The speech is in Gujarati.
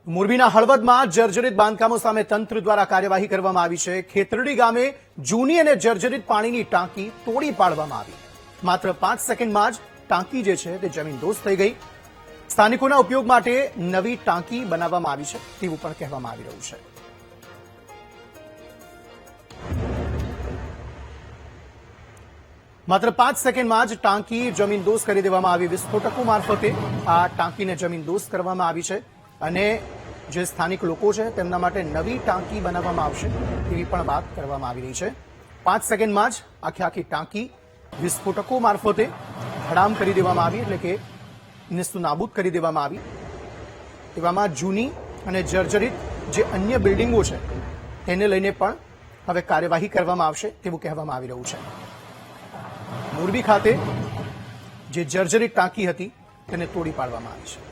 મોરબીના હળવદમાં જર્જરિત બાંધકામો સામે તંત્ર દ્વારા કાર્યવાહી કરવામાં આવી છે। ખેતરડી ગામે જૂની અને જર્જરિત પાણીની ટાંકી તોડી પાડવામાં આવી। માત્ર 5 સેકન્ડમાં જ ટાંકી જે છે તે જમીનદોસ્ત થઈ ગઈ। સ્થાનિકોના ઉપયોગ માટે નવી ટાંકી બનાવવામાં આવી છે તેવું પણ કહેવામાં આવી રહ્યું છે। માત્ર 5 સેકન્ડમાં જ ટાંકી જમીનદોસ્ત કરી દેવામાં આવી। વિસ્ફોટકો મારફતે આ ટાંકીને જમીનદોસ્ત કરવામાં આવી છે અને જે સ્થાનિક લોકો છે તેમના માટે નવી ટાંકી બનાવવામાં આવશે તેવી પણ વાત કરવામાં આવી રહી છે। 5 સેકન્ડમાં જ આખી ટાંકી વિસ્ફોટકો મારફતે હડામ કરી દેવામાં આવી, એટલે કે નિસ્તુનાબૂદ કરી દેવામાં આવી। તેવામાં જૂની અને જર્જરિત જે અન્ય બિલ્ડિંગો છે તેને લઈને પણ હવે કાર્યવાહી કરવામાં આવશે તેવું કહેવામાં આવી રહ્યું છે। મોરબી ખાતે જે જર્જરિત ટાંકી હતી તેને તોડી પાડવામાં આવી છે।